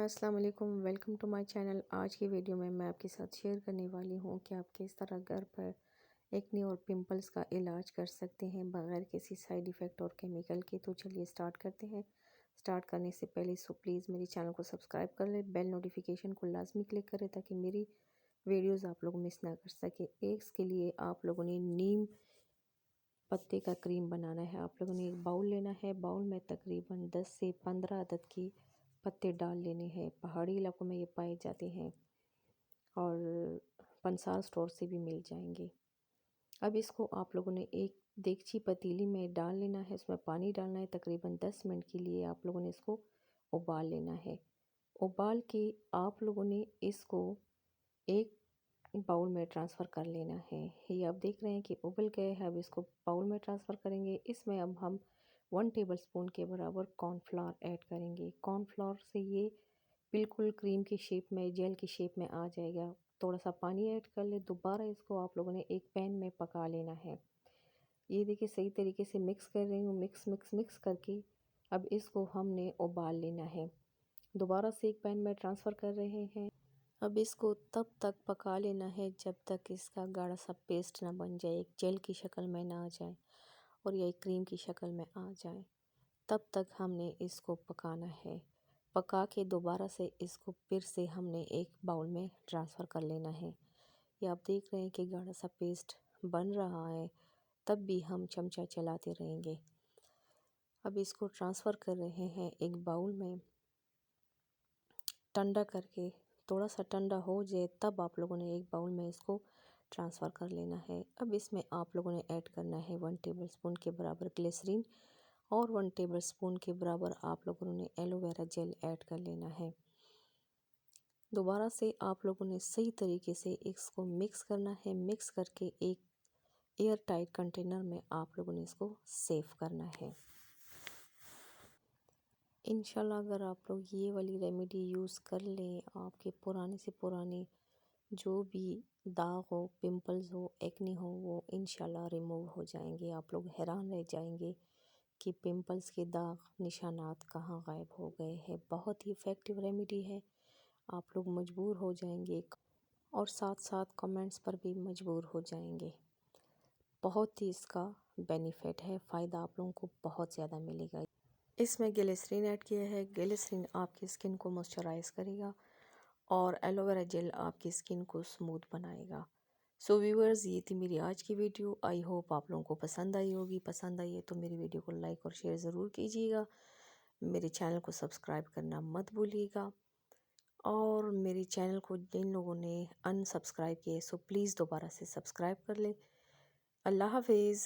अस्सलाम वालेकुम, welcome to my channel. आज की वीडियो में मैं आपके साथ शेयर करने वाली हूँ कि आप किस तरह घर पर एक्ने और पिंपल्स का इलाज कर सकते हैं बगैर किसी साइड इफ़ेक्ट और केमिकल के। तो चलिए स्टार्ट करते हैं। स्टार्ट करने से पहले प्लीज़ मेरे चैनल को सब्सक्राइब कर लें, बेल नोटिफिकेशन को लाजमी क्लिक करें ताकि मेरी वीडियोज़ आप लोग मिस ना कर सकें। इसके लिए आप लोगों ने नीम पत्ते का क्रीम बनाना है। आप लोगों ने एक बाउल लेना है। बाउल में तकरीबन 10 से 15 अदद की पत्ते डाल लेने हैं। पहाड़ी इलाकों में ये पाए जाते हैं और पंसार स्टोर से भी मिल जाएंगे। अब इसको आप लोगों ने एक देगची पतीली में डाल लेना है। उसमें पानी डालना है। तकरीबन 10 मिनट के लिए आप लोगों ने इसको उबाल लेना है। उबाल के आप लोगों ने इसको एक बाउल में ट्रांसफ़र कर लेना है। ये आप देख रहे हैं कि उबल गए हैं। अब इसको बाउल में ट्रांसफ़र करेंगे। इसमें अब हम 1 टेबलस्पून के बराबर कॉर्नफ्लावर ऐड करेंगे। कॉर्नफ्लावर से ये बिल्कुल क्रीम की शेप में, जेल की शेप में आ जाएगा। थोड़ा सा पानी ऐड कर ले। दोबारा इसको आप लोगों ने एक पैन में पका लेना है। ये देखिए सही तरीके से मिक्स कर रही हूँ। मिक्स करके अब इसको हमने उबाल लेना है। दोबारा से एक पैन में ट्रांसफ़र कर रहे हैं। अब इसको तब तक पका लेना है जब तक इसका गाढ़ा सा पेस्ट ना बन जाए, एक जेल की शक्ल में ना आ जाए और या एक क्रीम की शक्ल में आ जाए। तब तक हमने इसको पकाना है। पका के दोबारा से इसको फिर से हमने एक बाउल में ट्रांसफ़र कर लेना है। ये आप देख रहे हैं कि गाढ़ा सा पेस्ट बन रहा है, तब भी हम चमचा चलाते रहेंगे। अब इसको ट्रांसफ़र कर रहे हैं एक बाउल में। ठंडा करके थोड़ा सा ठंडा हो जाए तब आप लोगों ने एक बाउल में इसको ट्रांसफ़र कर लेना है। अब इसमें आप लोगों ने ऐड करना है 1 टेबलस्पून के बराबर ग्लिसरीन और 1 टेबलस्पून के बराबर आप लोगों ने एलोवेरा जेल ऐड कर लेना है। दोबारा से आप लोगों ने सही तरीके से इसको मिक्स करना है। मिक्स करके एक एयर टाइट कंटेनर में आप लोगों ने इसको सेव करना है। इंशाल्लाह अगर आप लोग ये वाली रेमेडी यूज़ कर लें, आपके पुराने से पुराने जो भी दाग हो, पिंपल्स हो, एक्ने हो, वो इंशाल्लाह रिमूव हो जाएंगे। आप लोग हैरान रह जाएंगे कि पिंपल्स के दाग निशानात कहाँ गायब हो गए हैं। बहुत ही इफ़ेक्टिव रेमेडी है। आप लोग मजबूर हो जाएंगे और साथ साथ कमेंट्स पर भी मजबूर हो जाएंगे। बहुत ही इसका बेनिफिट है, फ़ायदा आप लोगों को बहुत ज़्यादा मिलेगा। इसमें ग्लिसरीन ऐड किया है। ग्लिसरीन आपकी स्किन को मॉइस्चराइज करेगा और एलोवेरा जेल आपकी स्किन को स्मूथ बनाएगा। सो व्यूअर्स, ये थी मेरी आज की वीडियो। आई होप आप लोगों को पसंद आई होगी। पसंद आई है तो मेरी वीडियो को लाइक और शेयर ज़रूर कीजिएगा। मेरे चैनल को सब्सक्राइब करना मत भूलिएगा और मेरे चैनल को जिन लोगों ने अनसब्सक्राइब किए सो प्लीज़ दोबारा से सब्सक्राइब कर ले। अल्लाह हाफिज़।